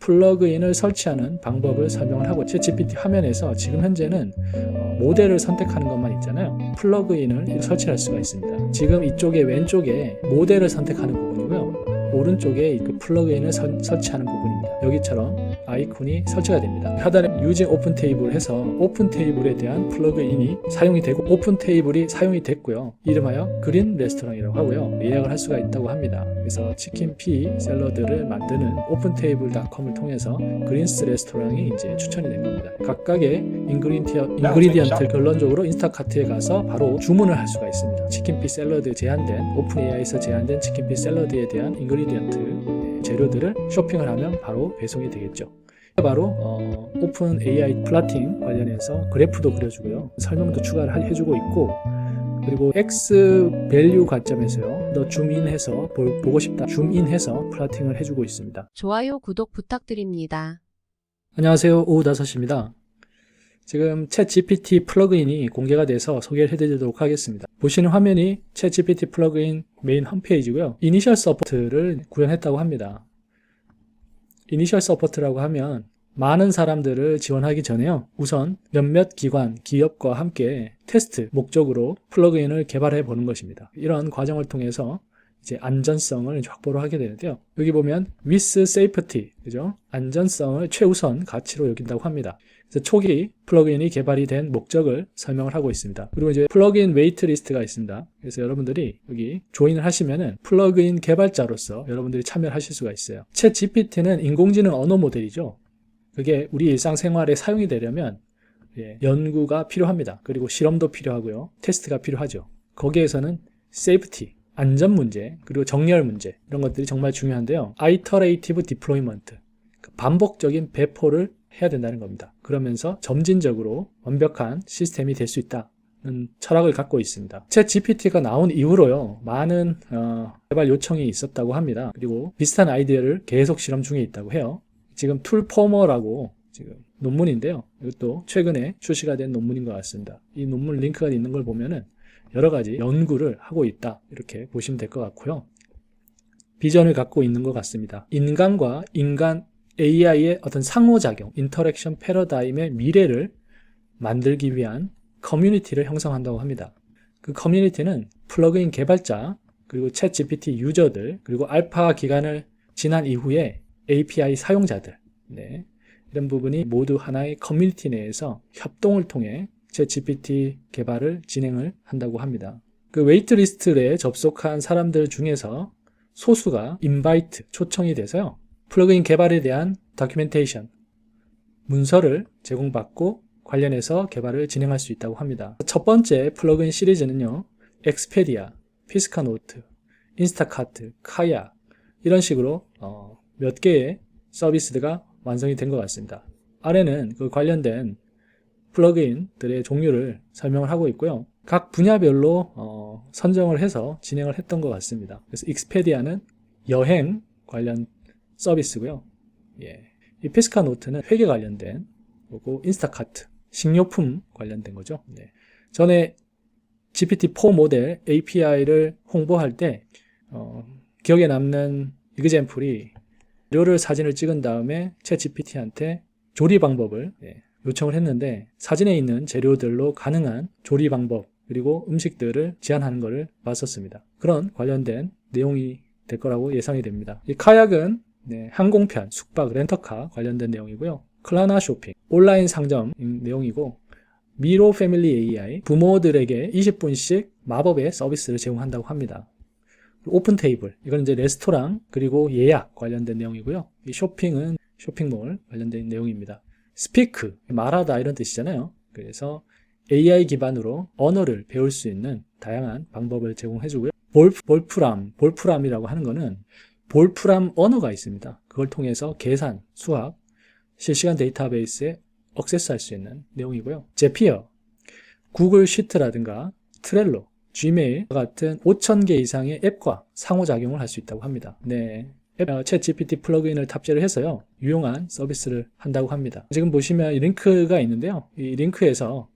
플러그인을 설치하는 방법을 설명을 하고 챗GPT 화면에서 지금 현재는 모델을 선택하는 것만 있잖아요. 플러그인을 설치할 수가 있습니다. 지금 이쪽에 왼쪽에 모델을 선택하는 부분이고요. 오른쪽에 그 플러그인을 설치하는 부분입니다. 여기처럼 아이콘이 설치가 됩니다. 하단에 Using Open Table 해서 오픈 테이블에 대한 플러그인이 사용이 되고 오픈 테이블이 사용이 됐고요. 이름하여 그린 레스토랑이라고 하고요. 예약을 할 수가 있다고 합니다. 그래서 치킨 피 샐러드를 만드는 오픈테이블.com을 통해서 그린스 레스토랑이 이제 추천이 된 겁니다. 각각의 인그리디언트 결론적으로 인스타카트에 가서 바로 주문을 할 수가 있습니다. 치킨 피 샐러드 제한된 오픈 AI에서 제한된 치킨 피 샐러드에 대한 인그리디언트 재료들을 쇼핑을 하면 바로 배송이 되겠죠. 바로 오픈 AI 플라팅 관련해서 그래프도 그려주고요. 설명도 추가를 해주고 있고 그리고 X 밸류 관점에서요. 너 줌인해서 보고 싶다. 줌인해서 플라팅을 해주고 있습니다. 좋아요, 구독 부탁드립니다. 안녕하세요. 오후 5시입니다. 지금 챗GPT 플러그인이 공개가 돼서 소개를 해드리도록 하겠습니다. 보시는 화면이 챗GPT 플러그인 메인 홈페이지고요. 이니셜 서포트를 구현했다고 합니다. 이니셜 서포트라고 하면 많은 사람들을 지원하기 전에요. 우선 몇몇 기관, 기업과 함께 테스트 목적으로 플러그인을 개발해 보는 것입니다. 이런 과정을 통해서 이제 안전성을 확보를 하게 되는데요. 여기 보면 with safety, 그죠? 안전성을 최우선 가치로 여긴다고 합니다. 그래서 초기 플러그인이 개발이 된 목적을 설명을 하고 있습니다. 그리고 이제 플러그인 웨이트리스트가 있습니다. 그래서 여러분들이 여기 조인을 하시면은 플러그인 개발자로서 여러분들이 참여를 하실 수가 있어요. 챗 GPT는 인공지능 언어 모델이죠. 그게 우리 일상생활에 사용이 되려면 연구가 필요합니다. 그리고 실험도 필요하고요. 테스트가 필요하죠. 거기에서는 세이프티, 안전 문제, 그리고 정렬 문제 이런 것들이 정말 중요한데요. 아이터레이티브 디플로이먼트, 반복적인 배포를 해야 된다는 겁니다. 그러면서 점진적으로 완벽한 시스템이 될 수 있다는 철학을 갖고 있습니다. 챗 GPT가 나온 이후로요. 많은 개발 요청이 있었다고 합니다. 그리고 비슷한 아이디어를 계속 실험 중에 있다고 해요. 지금 툴포머라고 지금 논문인데요. 이것도 최근에 출시가 된 논문인 것 같습니다. 이 논문 링크가 있는 걸 보면은 여러 가지 연구를 하고 있다. 이렇게 보시면 될 것 같고요. 비전을 갖고 있는 것 같습니다. 인간과 인간 AI의 어떤 상호작용, 인터랙션 패러다임의 미래를 만들기 위한 커뮤니티를 형성한다고 합니다. 그 커뮤니티는 플러그인 개발자, 그리고 챗 GPT 유저들, 그리고 알파 기간을 지난 이후에 API 사용자들, 이런 부분이 모두 하나의 커뮤니티 내에서 협동을 통해 챗 GPT 개발을 진행을 한다고 합니다. 그 웨이트리스트에 접속한 사람들 중에서 소수가 인바이트, 초청이 돼서요. 플러그인 개발에 대한 다큐멘테이션, 문서를 제공받고 관련해서 개발을 진행할 수 있다고 합니다. 첫 번째 플러그인 시리즈는요. 엑스페디아, 피스카노트, 인스타카트, 카야 이런 식으로 몇 개의 서비스가 완성이 된 것 같습니다. 아래는 그 관련된 플러그인들의 종류를 설명을 하고 있고요. 각 분야별로 선정을 해서 진행을 했던 것 같습니다. 그래서 익스페디아는 여행 관련 서비스고요. 이 피스카노트는 회계 관련된 거고, 인스타카트 식료품 관련된 거죠. 전에 GPT-4 모델 API를 홍보할 때 기억에 남는 이그젬플이 재료를 사진을 찍은 다음에 챗 GPT한테 조리 방법을 요청을 했는데 사진에 있는 재료들로 가능한 조리 방법 그리고 음식들을 제안하는 것을 봤었습니다. 그런 관련된 내용이 될 거라고 예상이 됩니다. 이 카약은 항공편, 숙박, 렌터카 관련된 내용이고요. 클라나 쇼핑, 온라인 상점 내용이고 미로 패밀리 AI, 부모들에게 20분씩 마법의 서비스를 제공한다고 합니다. 오픈 테이블, 이건 이제 레스토랑 그리고 예약 관련된 내용이고요. 이 쇼핑은 쇼핑몰 관련된 내용입니다. 스피크, 말하다 이런 뜻이잖아요. 그래서 AI 기반으로 언어를 배울 수 있는 다양한 방법을 제공해주고요. 볼프람이라고 하는 거는 볼프람 언어가 있습니다. 그걸 통해서 계산, 수학, 실시간 데이터베이스에 액세스할 수 있는 내용이고요. 제피어, 구글 시트라든가 트렐로, 지메일 같은 5,000개 이상의 앱과 상호작용을 할 수 있다고 합니다. 챗 GPT 플러그인을 탑재를 해서요. 유용한 서비스를 한다고 합니다. 지금 보시면 링크가 있는데요. 이 링크에서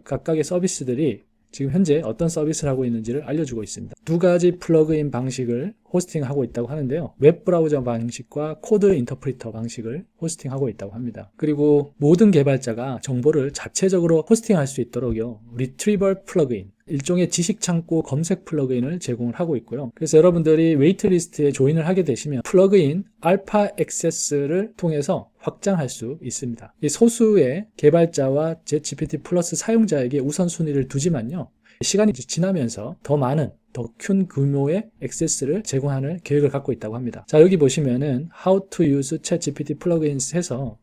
각각의 서비스들이 지금 현재 어떤 서비스를 하고 있는지를 알려주고 있습니다. 두 가지 플러그인 방식을 호스팅하고 있다고 하는데요. 웹브라우저 방식과 코드 인터프리터 방식을 호스팅하고 있다고 합니다. 그리고 모든 개발자가 정보를 자체적으로 호스팅할 수 있도록요. 리트리버 플러그인, 일종의 지식창고 검색 플러그인을 제공을 하고 있고요. 그래서 여러분들이 웨이트리스트에 조인을 하게 되시면 플러그인 알파 액세스를 통해서 확장할 수 있습니다. 이 소수의 개발자와 챗GPT 플러스 사용자에게 우선순위를 두지만요. 시간이 지나면서 더 많은 더 큰 규모의 액세스를 제공하는 계획을 갖고 있다고 합니다. 자, 여기 보시면은 How to use ChatGPT plugins 해서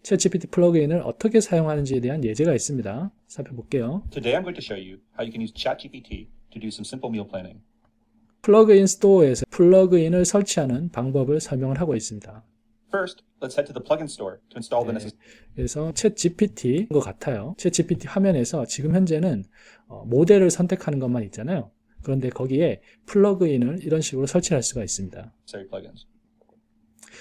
ChatGPT 플러그인을 어떻게 사용하는지에 대한 예제가 있습니다. 살펴볼게요. Today I'm going to show you how you can use ChatGPT to do some simple meal planning. 플러그인 스토어에서 플러그인을 설치하는 방법을 설명을 하고 있습니다. First, let's head to the plugin store to install the 네, necessary. 그래서 챗GPT인 것 같아요. 챗GPT 화면에서 지금 현재는 모델을 선택하는 것만 있잖아요. 그런데 거기에 플러그인을 이런 식으로 설치할 수가 있습니다. plugins.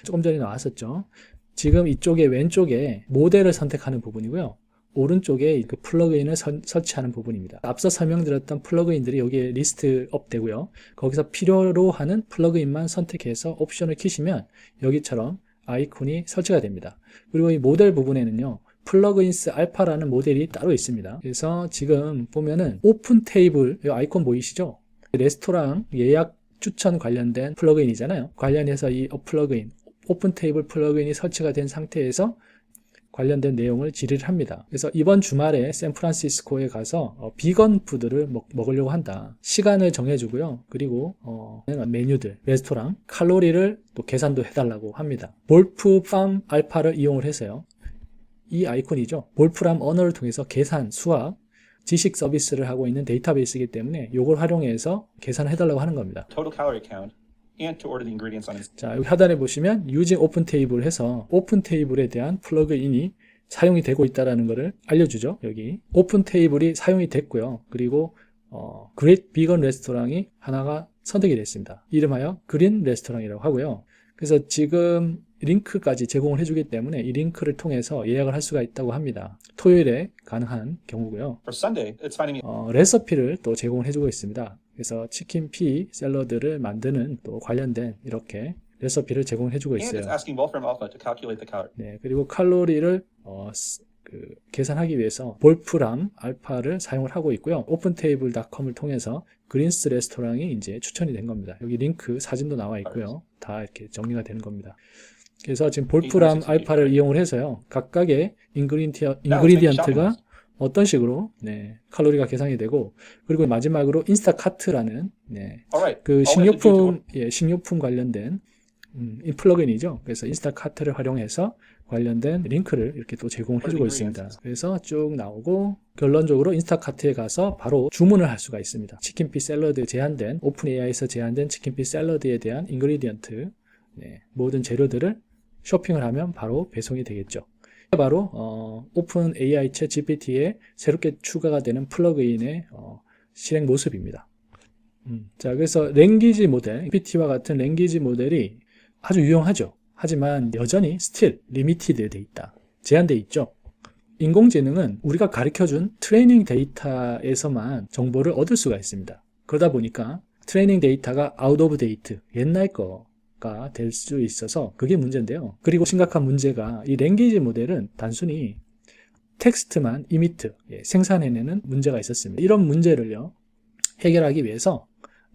조금 전에 나왔었죠. 지금 이쪽에 왼쪽에 모델을 선택하는 부분이고요. 오른쪽에 그 플러그인을 설치하는 부분입니다. 앞서 설명드렸던 플러그인들이 여기에 리스트업 되고요. 거기서 필요로 하는 플러그인만 선택해서 옵션을 키시면 여기처럼 아이콘이 설치가 됩니다. 그리고 이 모델 부분에는요. 플러그인스 알파라는 모델이 따로 있습니다. 그래서 지금 보면은 오픈 테이블 이 아이콘 보이시죠? 레스토랑 예약 추천 관련된 플러그인이잖아요. 관련해서 이 플러그인 오픈 테이블 플러그인이 설치가 된 상태에서 관련된 내용을 질의를 합니다. 그래서 이번 주말에 샌프란시스코에 가서 비건 푸드를 먹으려고 한다. 시간을 정해주고요. 그리고 메뉴들, 레스토랑, 칼로리를 또 계산도 해달라고 합니다. 볼프팜 알파를 이용을 해서요. 이 아이콘이죠. 볼프람 언어를 통해서 계산, 수학, 지식 서비스를 하고 있는 데이터베이스이기 때문에 이걸 활용해서 계산을 해달라고 하는 겁니다. Total calorie count and to order the ingredients on its. 자, 여기 하단에 보시면 Using Open Table 해서 오픈 테이블에 대한 플러그인이 사용이 되고 있다는 것을 알려주죠. 여기 오픈 테이블이 사용이 됐고요. 그리고 그레이트 비건 레스토랑이 하나가 선택이 됐습니다. 이름하여 그린 레스토랑이라고 하고요. 그래서 지금 링크까지 제공을 해주기 때문에 이 링크를 통해서 예약을 할 수가 있다고 합니다. 토요일에 가능한 경우고요. For Sunday, it's finding me. 레시피를 또 제공을 해주고 있습니다. 그래서 치킨 피 샐러드를 만드는 또 관련된 이렇게 레시피를 제공을 해주고 And 있어요. it's asking Wolfram Alpha to calculate the calorie. 네, 그리고 칼로리를 계산하기 위해서 볼프람 알파를 사용을 하고 있고요. 오픈테이블.com을 통해서 그린스 레스토랑이 이제 추천이 된 겁니다. 여기 링크 사진도 나와 있고요. 다 이렇게 정리가 되는 겁니다. 그래서 지금 볼프람 알파를 이용을 해서요. 각각의 인그리디언트가 어떤 식으로 칼로리가 계산이 되고, 그리고 마지막으로 인스타카트라는 그 식료품 관련된 플러그인이죠. 그래서 인스타카트를 활용해서 관련된 링크를 이렇게 또 제공을 해주고 있습니다. 그래서 쭉 나오고 결론적으로 인스타카트에 가서 바로 주문을 할 수가 있습니다. 치킨피 샐러드 제한된 오픈 AI에서 제한된 치킨피 샐러드에 대한 인그리디언트 모든 재료들을 쇼핑을 하면 바로 배송이 되겠죠. 바로 오픈 AI 챗 GPT에 새롭게 추가가 되는 플러그인의 실행 모습입니다. 자, 그래서 랭귀지 모델, GPT와 같은 랭귀지 모델이 아주 유용하죠. 하지만 여전히 still limited 돼 있다. 제한돼 있죠. 인공지능은 우리가 가르쳐준 트레이닝 데이터에서만 정보를 얻을 수가 있습니다. 그러다 보니까 트레이닝 데이터가 out of date, 옛날 거가 될 수 있어서 그게 문제인데요. 그리고 심각한 문제가 이 랭귀지 모델은 단순히 텍스트만 이미트, 생산해내는 문제가 있었습니다. 이런 문제를요, 해결하기 위해서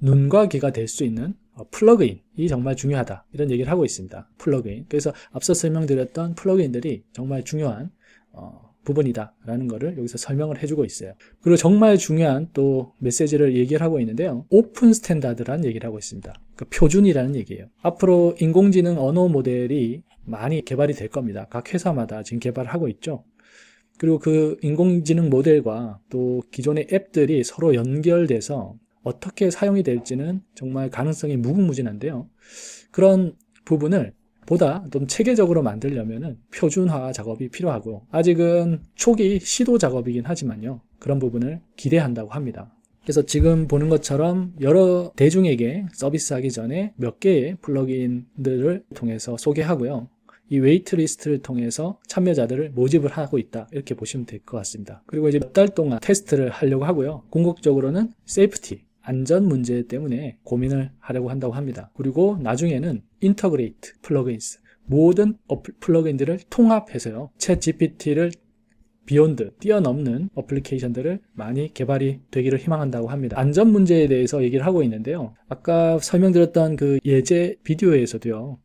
눈과 귀가 될 수 있는 플러그인이 정말 중요하다. 이런 얘기를 하고 있습니다. 플러그인. 그래서 앞서 설명드렸던 플러그인들이 정말 중요한 부분이다 라는 거를 여기서 설명을 해주고 있어요. 그리고 정말 중요한 또 메시지를 얘기를 하고 있는데요. 오픈 스탠다드라는 얘기를 하고 있습니다. 그 표준이라는 얘기예요. 앞으로 인공지능 언어 모델이 많이 개발이 될 겁니다. 각 회사마다 지금 개발을 하고 있죠. 그리고 그 인공지능 모델과 또 기존의 앱들이 서로 연결돼서 어떻게 사용이 될지는 정말 가능성이 무궁무진한데요. 그런 부분을 보다 좀 체계적으로 만들려면 표준화 작업이 필요하고, 아직은 초기 시도 작업이긴 하지만요. 그런 부분을 기대한다고 합니다. 그래서 지금 보는 것처럼 여러 대중에게 서비스하기 전에 몇 개의 플러그인들을 통해서 소개하고요. 이 웨이트리스트를 통해서 참여자들을 모집을 하고 있다. 이렇게 보시면 될 것 같습니다. 그리고 이제 몇 달 동안 테스트를 하려고 하고요. 궁극적으로는 세이프티, 안전 문제 때문에 고민을 하려고 한다고 합니다. 그리고 나중에는 인터그레이트 플러그인스, 모든 플러그인들을 통합해서요, 챗 GPT를 비욘드, 뛰어넘는 어플리케이션들을 많이 개발이 되기를 희망한다고 합니다. 안전 문제에 대해서 얘기를 하고 있는데요. 아까 설명드렸던 그 예제 비디오에서도요,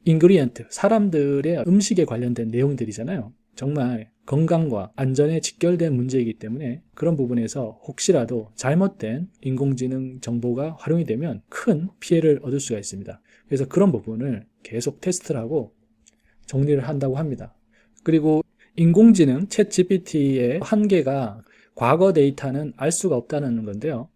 인그리언트, 사람들의 음식에 관련된 내용들이잖아요. 정말 건강과 안전에 직결된 문제이기 때문에 그런 부분에서 혹시라도 잘못된 인공지능 정보가 활용이 되면 큰 피해를 얻을 수가 있습니다. 그래서 그런 부분을 계속 테스트를 하고 정리를 한다고 합니다. 그리고 인공지능 챗 GPT의 한계가 과거 데이터는 알 수가 없다는 건데요.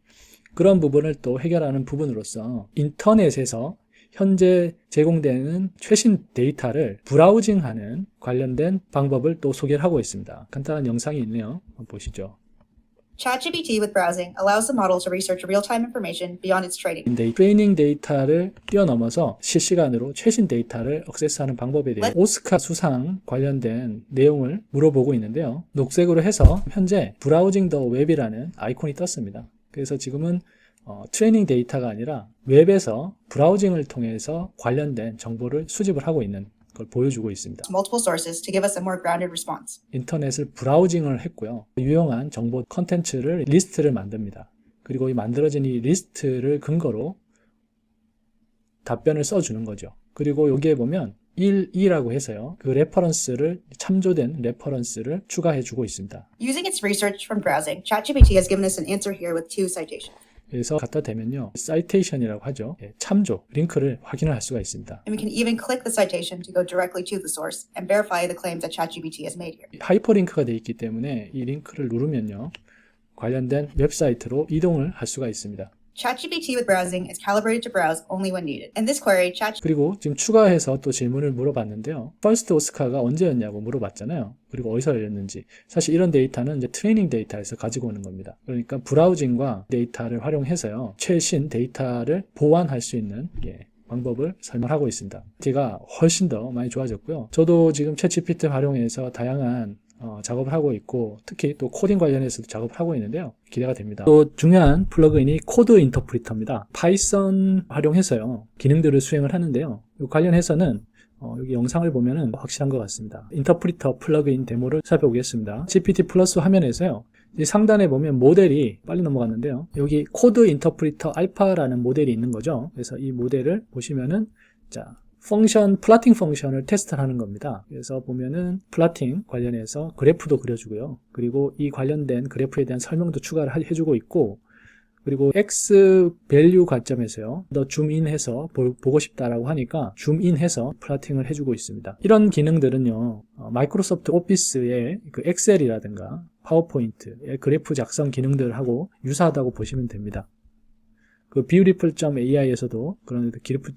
그런 부분을 또 해결하는 부분으로서 인터넷에서 현재 제공되는 최신 데이터를 브라우징하는 관련된 방법을 또 소개를 하고 있습니다. 간단한 영상이 있네요. 한번 보시죠. ChatGPT with browsing allows the model to research real-time information beyond its training. 트레이닝 데이터를 뛰어넘어서 실시간으로 최신 데이터를 액세스하는 방법에 대해 오스카 수상 관련된 내용을 물어보고 있는데요. 녹색으로 해서 현재 브라우징 더 웹이라는 아이콘이 떴습니다. 그래서 지금은 트레이닝 데이터가 아니라 웹에서 브라우징을 통해서 관련된 정보를 수집을 하고 있는 걸 보여주고 있습니다. Multiple sources to give us a more grounded response. 인터넷을 브라우징을 했고요. 유용한 정보 컨텐츠를 리스트를 만듭니다. 그리고 이 만들어진 이 리스트를 근거로 답변을 써주는 거죠. 그리고 여기에 보면 1, 2라고 해서요, 그 레퍼런스를, 참조된 레퍼런스를 추가해주고 있습니다. Using its research from browsing, ChatGPT has given us an answer here with 2 citations. 그래서 갖다 대면요, 사이테이션이라고 하죠. 참조, 링크를 확인을 할 수가 있습니다. And we can even click the citation to go directly to the source and verify the claims that ChatGPT has made here. 하이퍼링크가 되어 있기 때문에 이 링크를 누르면요, 관련된 웹사이트로 이동을 할 수가 있습니다. ChatGPT with browsing is calibrated to browse only when needed. In this query, 그리고 지금 추가해서 또 질문을 물어봤는데요. 퍼스트 오스카가 언제였냐고 물어봤잖아요. 그리고 어디서 열렸는지. 사실 이런 데이터는 이제 트레이닝 데이터에서 가지고 오는 겁니다. 그러니까 브라우징과 데이터를 활용해서요, 최신 데이터를 보완할 수 있는 방법을 설명하고 있습니다. 제가 훨씬 더 많이 좋아졌고요. 저도 지금 챗GPT 활용해서 다양한 작업을 하고 있고, 특히 또 코딩 관련해서도 작업을 하고 있는데요. 기대가 됩니다. 또 중요한 플러그인이 코드 인터프리터입니다. 파이썬 활용해서요, 기능들을 수행을 하는데요. 이 관련해서는 여기 영상을 보면은 확실한 것 같습니다. 인터프리터 플러그인 데모를 살펴보겠습니다. GPT 플러스 화면에서요, 이 상단에 보면 모델이, 빨리 넘어갔는데요, 여기 코드 인터프리터 알파라는 모델이 있는 거죠. 그래서 이 모델을 보시면은, 자, 플라팅 펑션을 테스트하는 겁니다. 그래서 보면은 플라팅 관련해서 그래프도 그려주고요. 그리고 이 관련된 그래프에 대한 설명도 추가를 해주고 있고, 그리고 X 밸류 관점에서요, 더 줌인해서 보고 싶다라고 하니까 줌인해서 플라팅을 해주고 있습니다. 이런 기능들은요, 마이크로소프트 오피스의 그 엑셀이라든가 파워포인트의 그래프 작성 기능들하고 유사하다고 보시면 됩니다. 그 beautiful.ai에서도 그런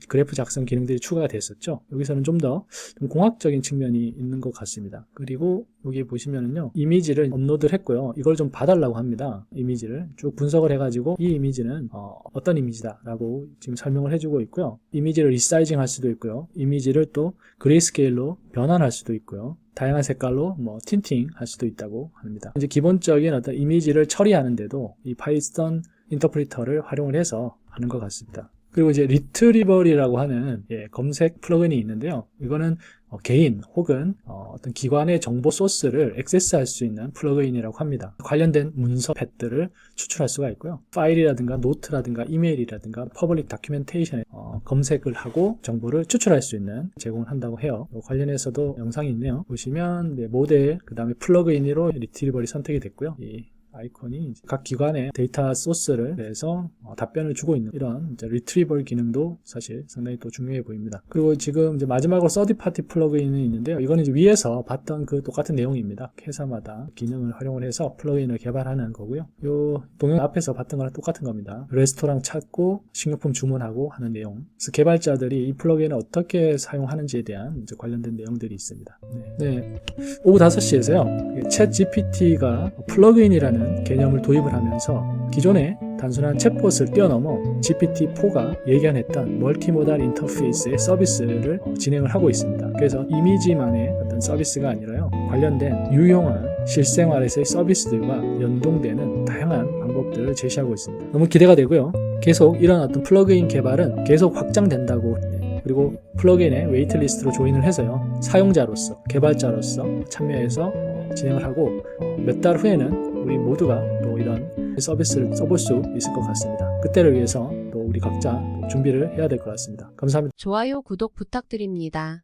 그래프 작성 기능들이 추가가 됐었죠. 여기서는 좀 더 공학적인 측면이 있는 것 같습니다. 그리고 여기 보시면은요, 이미지를 업로드를 했고요. 이걸 좀 봐달라고 합니다. 이미지를 쭉 분석을 해가지고 이 이미지는 어떤 이미지다 라고 지금 설명을 해주고 있고요. 이미지를 리사이징 할 수도 있고요. 이미지를 또 그레이스케일로 변환할 수도 있고요. 다양한 색깔로 틴팅 할 수도 있다고 합니다. 이제 기본적인 어떤 이미지를 처리하는데도 이 파이썬 인터프리터를 활용을 해서 하는 것 같습니다. 그리고 이제 리트리버리라고 하는 검색 플러그인이 있는데요. 이거는 개인 혹은 어떤 기관의 정보 소스를 액세스할 수 있는 플러그인이라고 합니다. 관련된 문서 팻들을 추출할 수가 있고요. 파일이라든가 노트라든가 이메일이라든가 퍼블릭 다큐멘테이션에 검색을 하고 정보를 추출할 수 있는 제공을 한다고 해요. 관련해서도 영상이 있네요. 보시면 모델, 그 다음에 플러그인으로 리트리버리 선택이 됐고요. 이 아이콘이 각 기관의 데이터 소스를 내서 답변을 주고 있는 이런 리트리버 기능도 사실 상당히 또 중요해 보입니다. 그리고 지금 이제 마지막으로 서드 파티 플러그인이 있는데요. 이거는 이제 위에서 봤던 그 똑같은 내용입니다. 회사마다 기능을 활용을 해서 플러그인을 개발하는 거고요. 요 동영 앞에서 봤던 거랑 똑같은 겁니다. 레스토랑 찾고 식료품 주문하고 하는 내용. 그래서 개발자들이 이 플러그인을 어떻게 사용하는지에 대한 이제 관련된 내용들이 있습니다. 네. 오후 5시에서요. 챗 GPT가 플러그인이라는 GPT라는 개념을 도입을 하면서 기존의 단순한 챗봇을 뛰어넘어 GPT-4가 예견했던 멀티모달 인터페이스의 서비스를 진행을 하고 있습니다. 그래서 이미지만의 어떤 서비스가 아니라요, 관련된 유용한 실생활에서의 서비스들과 연동되는 다양한 방법들을 제시하고 있습니다. 너무 기대가 되고요. 계속 이런 어떤 플러그인 개발은 계속 확장된다고, 그리고 플러그인의 웨이트리스트로 조인을 해서요, 사용자로서, 개발자로서 참여해서 진행을 하고 몇 달 후에는 우리 모두가 또 이런 서비스를 써볼 수 있을 것 같습니다. 그때를 위해서 또 우리 각자 준비를 해야 될 것 같습니다. 감사합니다. 좋아요, 구독 부탁드립니다.